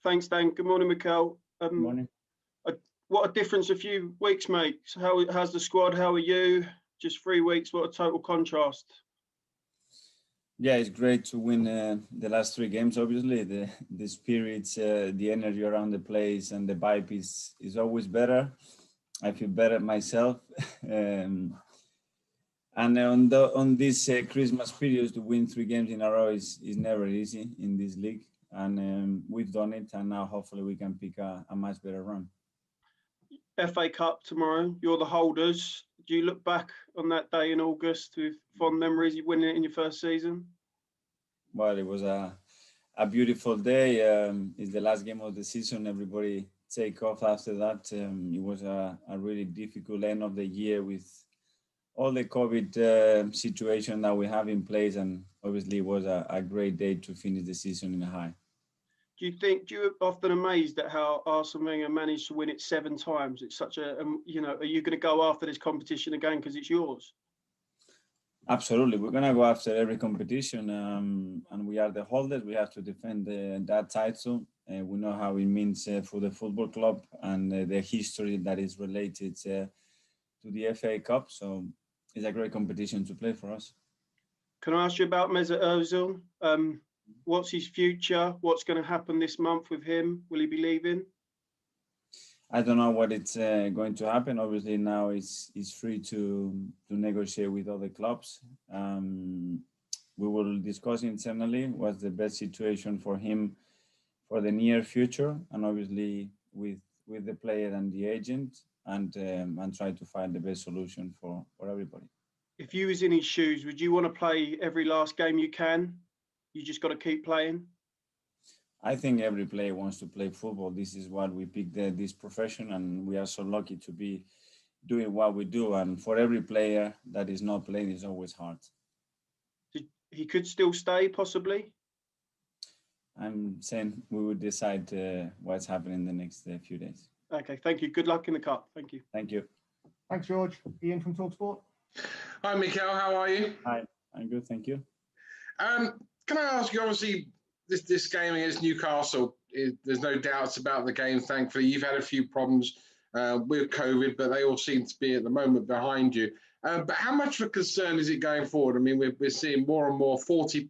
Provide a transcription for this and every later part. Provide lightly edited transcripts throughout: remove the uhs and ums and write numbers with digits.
Thanks, Dan. Good morning, Mikel. Good morning. What a difference a few weeks makes. How's the squad? How are you? Just 3 weeks. What a total contrast. Yeah, it's great to win the last 3 games. Obviously, the spirits, the energy around the place, and the vibe is always better. I feel better myself. And on this Christmas period, to win 3 games in a row is never easy in this league. And we've done it, and now hopefully we can pick a much better run. FA Cup tomorrow. You're the holders. Do you look back on that day in August with fond memories of winning it in your first season? Well, it was a beautiful day. It's the last game of the season. Everybody take off after that. It was a really difficult end of the year with all the COVID situation that we have in place, and obviously it was a great day to finish the season in a high. Do you often amazed at how Arsene Wenger managed to win it 7 times? It's such a, are you going to go after this competition again because it's yours? Absolutely. We're going to go after every competition, and we are the holders. We have to defend that title. We know how it means for the football club and the history that is related to the FA Cup. So it's a great competition to play for us. Can I ask you about Mesut Ozil? What's his future? What's going to happen this month with him? Will he be leaving? I don't know what it's going to happen. Obviously now he's free to negotiate with other clubs. We will discuss internally what's the best situation for him for the near future, and obviously with the player and the agent, and try to find the best solution for everybody. If you was in his shoes, would you want to play every last game you can? You just got to keep playing? I think every player wants to play football. This is what we picked this profession, and we are so lucky to be doing what we do. And for every player that is not playing, it's always hard. He could still stay, possibly? I'm saying we will decide what's happening in the next few days. Okay, thank you. Good luck in the cup. Thank you. Thank you. Thanks, George. Ian from TalkSport. Hi, Mikel. How are you? Hi, I'm good. Thank you. Can I ask you, obviously, this game against Newcastle, there's no doubts about the game, thankfully. You've had a few problems with COVID, but they all seem to be at the moment behind you. But how much of a concern is it going forward? I mean, we're seeing more and more 40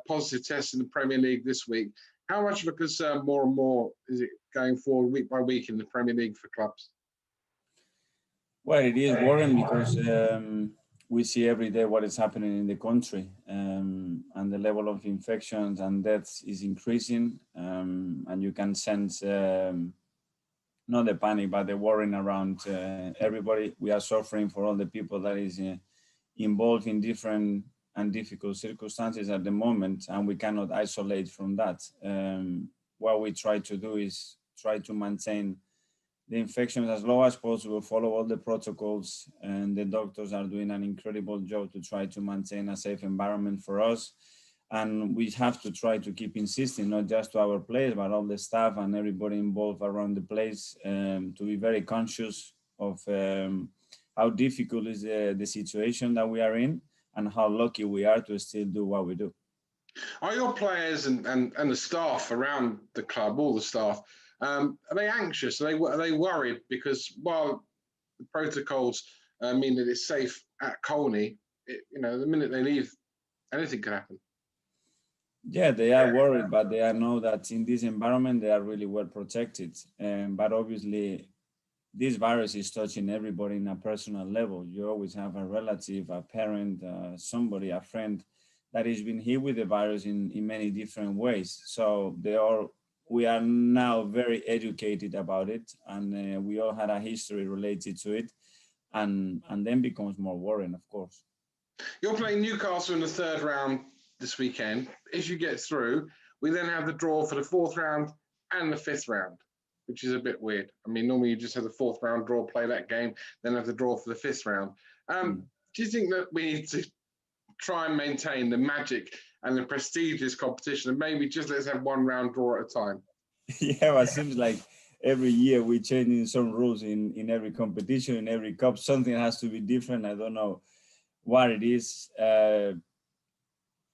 positive tests in the Premier League this week. How much of a concern more and more is it going forward week by week in the Premier League for clubs? Well, it is worrying because we see every day what is happening in the country, and the level of infections and deaths is increasing, and you can sense not the panic, but the worrying around everybody. We are suffering for all the people that is involved in different and difficult circumstances at the moment, and we cannot isolate from that. What we try to do is try to maintain the infections as low as possible, follow all the protocols, and the doctors are doing an incredible job to try to maintain a safe environment for us. And we have to try to keep insisting, not just to our players, but all the staff and everybody involved around the place, to be very conscious of how difficult is the situation that we are in, and how lucky we are to still do what we do. Are your players and the staff around the club, all the staff, are they anxious? Are they worried? Because while the protocols mean that it's safe at Colney, the minute they leave, anything can happen. Yeah, they are worried, but they know that in this environment they are really well protected. But obviously, this virus is touching everybody in a personal level. You always have a relative, a parent, somebody, a friend that has been hit with the virus in many different ways. So we are now very educated about it, and we all had a history related to it, and then becomes more worrying, of course. You're playing Newcastle in the 3rd round this weekend. If you get through, we then have the draw for the 4th round and the 5th round, which is a bit weird. I mean, normally you just have the 4th round draw, play that game, then have the draw for the 5th round. Do you think that we need to try and maintain the magic and the prestigious competition, and maybe just let's have 1 round draw at a time? Yeah, well, it seems like every year we're changing some rules in every competition, in every cup. Something has to be different. I don't know what it is.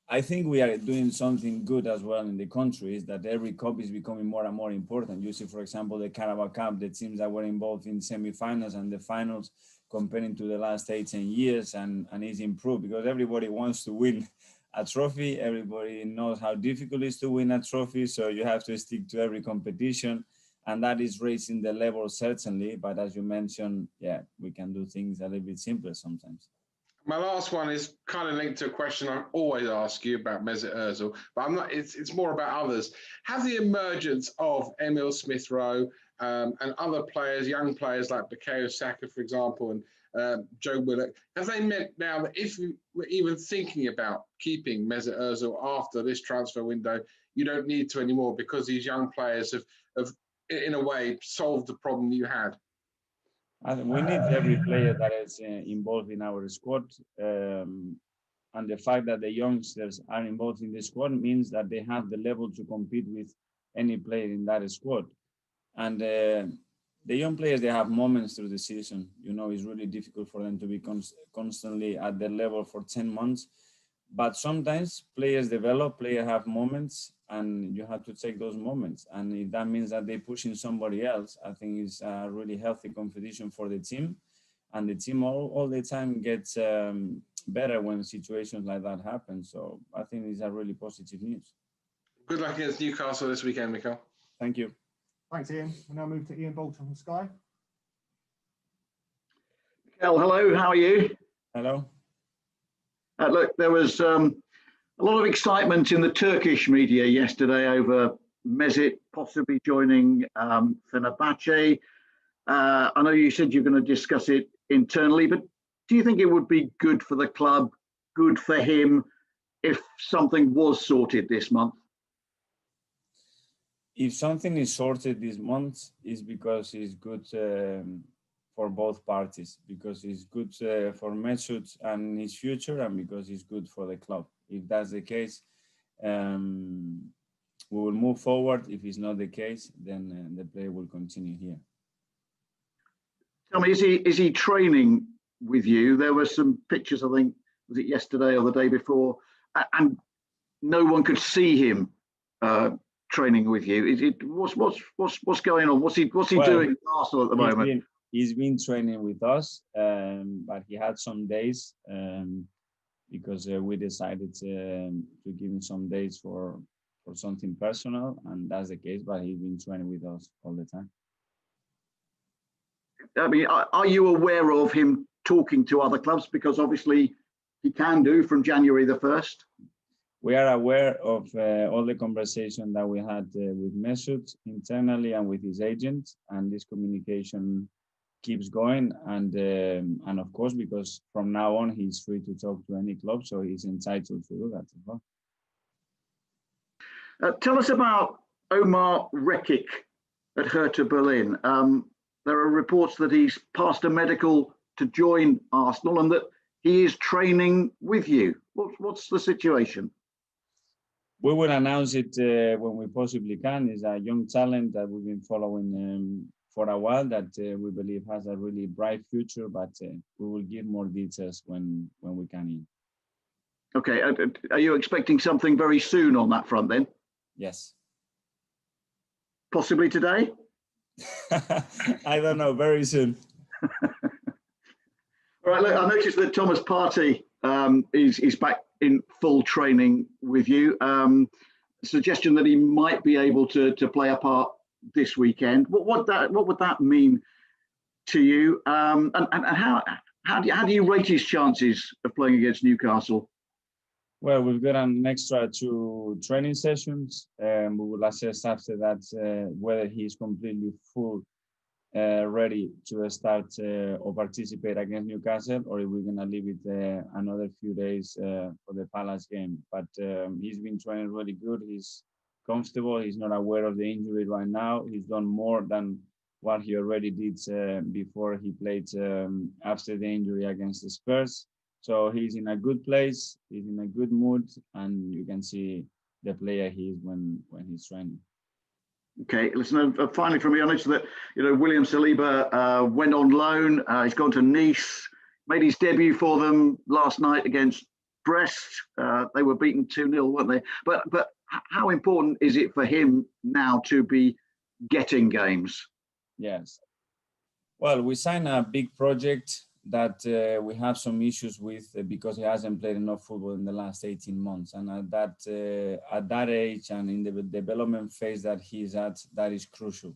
I think we are doing something good as well in the country, is that every cup is becoming more and more important. You see, for example, the Carabao Cup, the teams that were involved in semi-finals and the finals comparing to the last 10 years, and it's improved because everybody wants to win a trophy. Everybody knows how difficult it is to win a trophy. So you have to stick to every competition, and that is raising the level certainly. But as you mentioned, yeah, we can do things a little bit simpler sometimes. My last one is kind of linked to a question I always ask you about Mesut Ozil, but I'm not. It's more about others. Have the emergence of Emil Smith-Rowe and other players, young players like Bukayo Saka, for example, and Joe Willock, have they meant now that if you were even thinking about keeping Mesut Ozil after this transfer window, you don't need to anymore because these young players have in a way solved the problem you had? We need every player that is involved in our squad. And the fact that the youngsters are involved in the squad means that they have the level to compete with any player in that squad. And the young players, they have moments through the season. You know, it's really difficult for them to be constantly at their level for 10 months. But sometimes players develop, players have moments, and you have to take those moments. And if that means that they're pushing somebody else, I think it's a really healthy competition for the team. And the team all the time gets better when situations like that happen. So I think it's a really positive news. Good luck against Newcastle this weekend, Mikel. Thank you. Thanks, Ian. We'll now move to Ian Bolton from Sky. Mikel, hello, how are you? Hello. Look, there was a lot of excitement in the Turkish media yesterday over Mesut possibly joining Fenerbahce. I know you said you're going to discuss it internally, but do you think it would be good for the club, good for him, if something was sorted this month? If something is sorted this month, it's because it's good for both parties, because it's good for Mesut and his future, and because it's good for the club. If that's the case, we will move forward. If it's not the case, then the player will continue here. Tell me, is he training with you? There were some pictures, I think, was it yesterday or the day before, and no one could see him training with you. What's going on? What's he doing at Arsenal at the moment? He's been training with us, but he had some days because we decided to give him some days for something personal, and that's the case. But he's been training with us all the time. I mean, are you aware of him talking to other clubs? Because obviously he can do from January the 1st. We are aware of all the conversation that we had with Mesut internally and with his agent, and this communication keeps going. And of course, because from now on he's free to talk to any club, so he's entitled to do that as well. Tell us about Omar Rekik at Hertha Berlin. There are reports that he's passed a medical to join Arsenal and that he is training with you. What's the situation? We will announce it when we possibly can. He's a young talent that we've been following for a while, that we believe has a really bright future, but we will give more details when we can. Okay, are you expecting something very soon on that front then? Yes. Possibly today? I don't know, very soon. All right, look, I noticed that Thomas Partey is back in full training with you. Suggestion that he might be able to play a part this weekend. What would that mean to you? And how do you rate his chances of playing against Newcastle? Well, we've got an extra 2 training sessions. We will assess after that whether he's completely full ready to start or participate against Newcastle, or if we're going to leave it another few days for the Palace game. But he's been training really good. He's comfortable. He's not aware of the injury right now. He's done more than what he already did before he played after the injury against the Spurs. So he's in a good place. He's in a good mood, and you can see the player he is when he's training. Okay, listen, finally from me, I noticed that, William Saliba went on loan. He's gone to Nice, made his debut for them last night against Brest, they were beaten 2-0, weren't they? But how important is it for him now to be getting games? Yes. Well, we signed a big project that we have some issues with because he hasn't played enough football in the last 18 months. And at that age and in the development phase that he's at, that is crucial.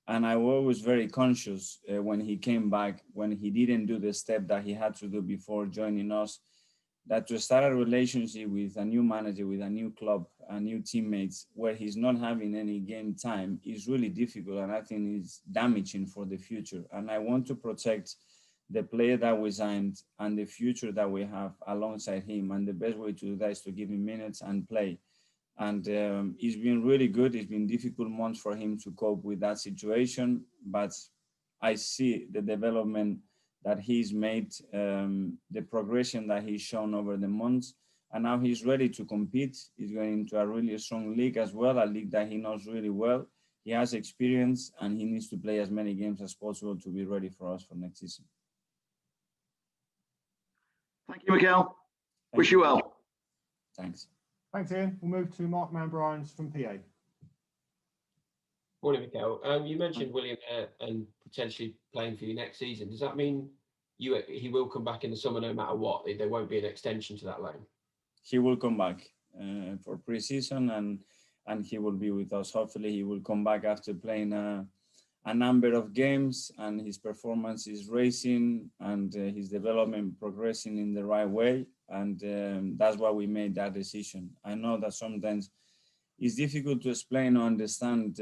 And I was very conscious when he came back, when he didn't do the step that he had to do before joining us, that to start a relationship with a new manager, with a new club, and new teammates, where he's not having any game time is really difficult, and I think it's damaging for the future. And I want to protect the player that we signed and the future that we have alongside him. And the best way to do that is to give him minutes and play. And it's been really good. It's been difficult months for him to cope with that situation, but I see the development that he's made, the progression that he's shown over the months, and now he's ready to compete. He's going into a really strong league as well, a league that he knows really well. He has experience, and he needs to play as many games as possible to be ready for us for next season. Thank you, Mikel. Wish you well. Thanks. Thanks, Ian. We'll move to Mark Manbryans from PA. Morning, Mikel. You mentioned William and potentially playing for you next season. Does that mean he will come back in the summer no matter what? There won't be an extension to that loan? He will come back for pre-season, and he will be with us. Hopefully he will come back after playing a number of games, and his performance is raising and his development progressing in the right way. And that's why we made that decision. I know that sometimes it's difficult to explain or understand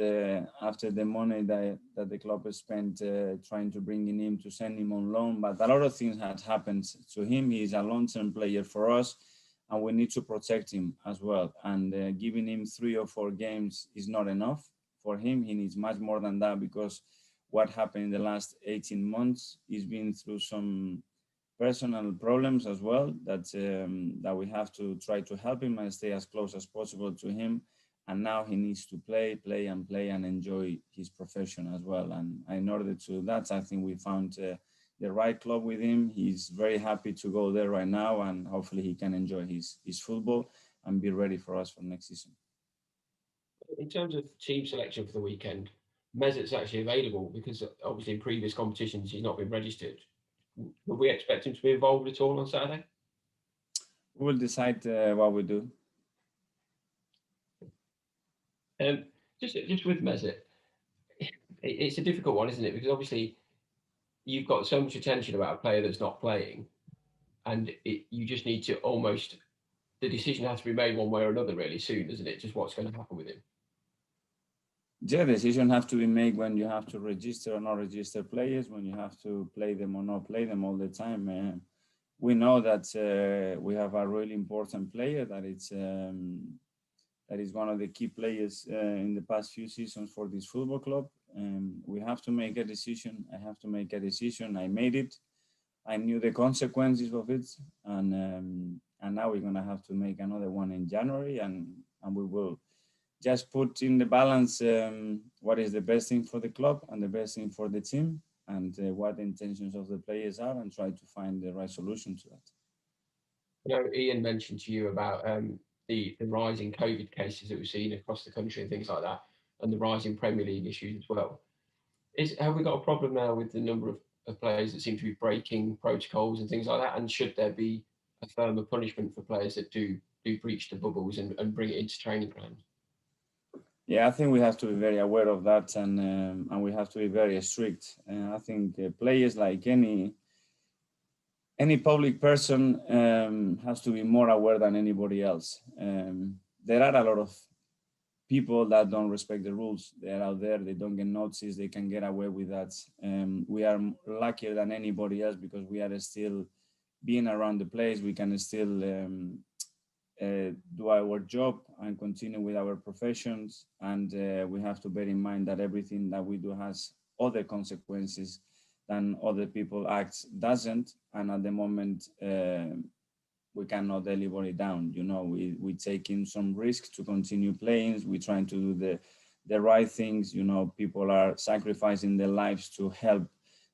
after the money that the club has spent trying to bring in him, to send him on loan. But a lot of things had happened to him. He is a long-term player for us, and we need to protect him as well. And giving him 3 or 4 games is not enough for him. He needs much more than that, because what happened in the last 18 months, he's been through some personal problems as well that we have to try to help him and stay as close as possible to him. And now he needs to play and enjoy his profession as well. And in order to do that, I think we found the right club with him. He's very happy to go there right now, and hopefully he can enjoy his football and be ready for us for next season. In terms of team selection for the weekend, Mesut's actually available because obviously in previous competitions he's not been registered. Would we expect him to be involved at all on Saturday? We will decide what we do. Just with Mesut, it's a difficult one, isn't it? Because obviously you've got so much attention about a player that's not playing, and you just need to the decision has to be made one way or another really soon, doesn't it? Just what's going to happen with him. Yeah, decision have to be made when you have to register or not register players, when you have to play them or not play them all the time. We know that we have a really important player that is one of the key players in the past few seasons for this football club. We have to make a decision. I have to make a decision. I made it. I knew the consequences of it, and now we're gonna have to make another one in January, and we will just put in the balance what is the best thing for the club and the best thing for the team, and what the intentions of the players are, and try to find the right solution to that. You know, Ian mentioned to you about the rising COVID cases that we've seen across the country and things like that, and the rising Premier League issues as well. Have we got a problem now with the number of players that seem to be breaking protocols and things like that? And should there be a firmer punishment for players that do breach the bubbles and bring it into training grounds? Yeah, I think we have to be very aware of that, and we have to be very strict. I think players, like any public person, has to be more aware than anybody else. There are a lot of people that don't respect the rules. They're out there, they don't get notices, they can get away with that. We are luckier than anybody else because we are still being around the place. We can still do our job and continue with our professions. And we have to bear in mind that everything that we do has other consequences than other people act doesn't. And at the moment, we cannot let anybody down. You know, we taking some risks to continue playing. We're trying to do the right things. You know, people are sacrificing their lives to help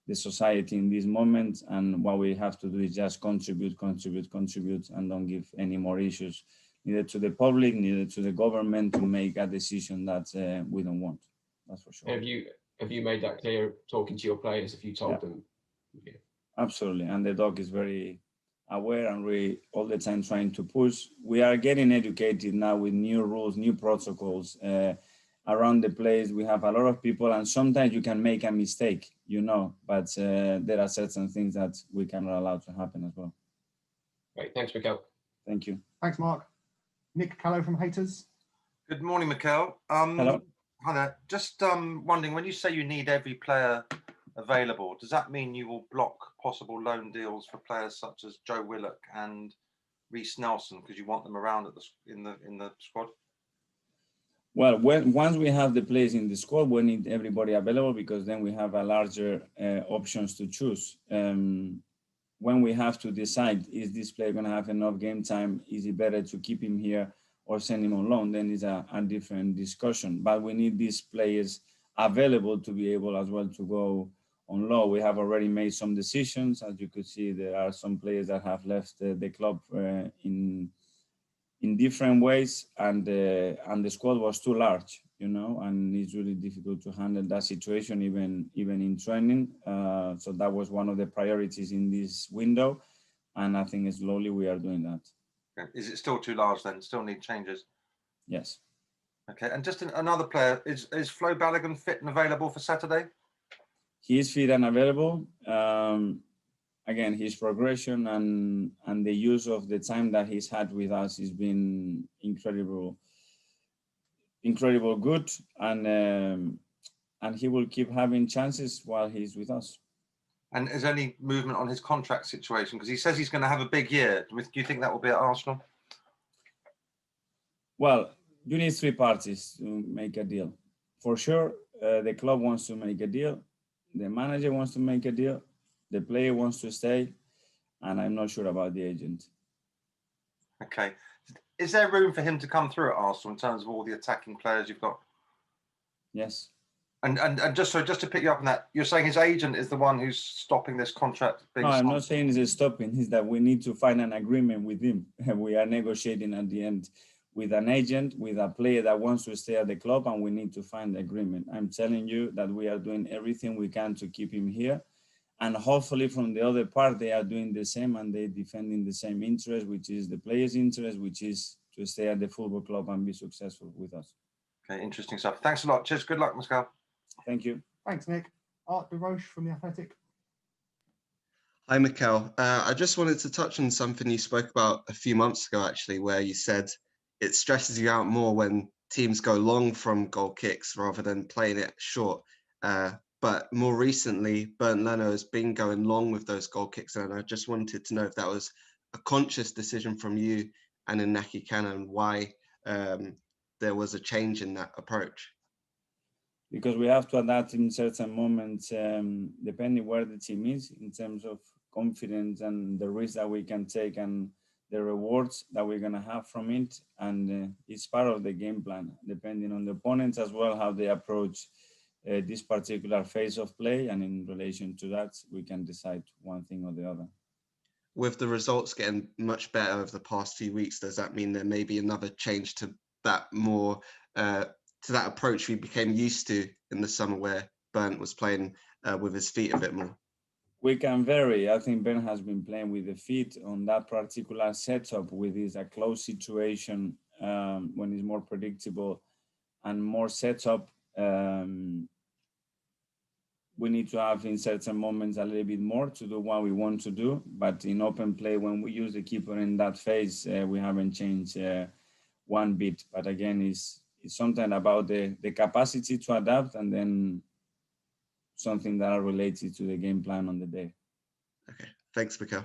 the society in this moment, and what we have to do is just contribute, and don't give any more issues, neither to the public, neither to the government, to make a decision that we don't want. That's for sure. Have you made that clear talking to your players? If you told them? Yeah. Absolutely, and the dog is very aware, and we all the time trying to push. We are getting educated now with new rules, new protocols. Around the place, we have a lot of people, and sometimes you can make a mistake, but there are certain things that we cannot allow to happen as well. Great, thanks, Mikel. Thank you. Thanks, Mark. Nick Callow from Haters. Good morning, Mikel. Hello. Hi there. Just wondering, when you say you need every player available, does that mean you will block possible loan deals for players such as Joe Willock and Reece Nelson because you want them around in the squad? Well, once we have the players in the squad, we need everybody available, because then we have a larger options to choose. When we have to decide, is this player going to have enough game time? Is it better to keep him here or send him on loan? Then it's a different discussion. But we need these players available to be able as well to go on loan. We have already made some decisions. As you could see, there are some players that have left the club in different ways, and the squad was too large, and it's really difficult to handle that situation even in training. So that was one of the priorities in this window, and I think slowly we are doing that. Okay. Is it still too large then? Still need changes? Yes. Okay, and just another player, is Flo Balogun fit and available for Saturday? He is fit and available. Again, his progression and the use of the time that he's had with us has been incredible good, and he will keep having chances while he's with us. And is there any movement on his contract situation? Because he says he's going to have a big year. Do you think that will be at Arsenal? Well, you need three parties to make a deal. For sure, the club wants to make a deal, the manager wants to make a deal, the player wants to stay, and I'm not sure about the agent. Okay. Is there room for him to come through at Arsenal in terms of all the attacking players you've got? Yes. And just to pick you up on that, you're saying his agent is the one who's stopping this contract being signed? No, I'm not saying it's stopping. It's that we need to find an agreement with him. We are negotiating at the end with an agent, with a player that wants to stay at the club, and we need to find agreement. I'm telling you that we are doing everything we can to keep him here. And hopefully from the other part, they are doing the same, and they're defending the same interest, which is the players' interest, which is to stay at the football club and be successful with us. Okay, interesting stuff. Thanks a lot. Cheers. Good luck, Mikel. Thank you. Thanks, Nick. Art de Roche from The Athletic. Hi, Mikel. I just wanted to touch on something you spoke about a few months ago, actually, where you said it stresses you out more when teams go long from goal kicks rather than playing it short. But more recently, Bernd Leno has been going long with those goal kicks, and I just wanted to know if that was a conscious decision from you and Inaki Cannon, why there was a change in that approach. Because we have to adapt in certain moments, depending where the team is, in terms of confidence and the risk that we can take and the rewards that we're going to have from it. And it's part of the game plan, depending on the opponents as well, how they approach this particular phase of play. And in relation to that, we can decide one thing or the other. With the results getting much better over the past few weeks, does that mean there may be another change to that more, to that approach we became used to in the summer, where Bernd was playing with his feet a bit more? We can vary. I think Ben has been playing with the feet on that particular setup with a close situation when it's more predictable and more setup. We need to have in certain moments a little bit more to do what we want to do. But in open play, when we use the keeper in that phase, we haven't changed one bit. But again, it's something about the capacity to adapt, and then something that are related to the game plan on the day. Okay, thanks, Mikel.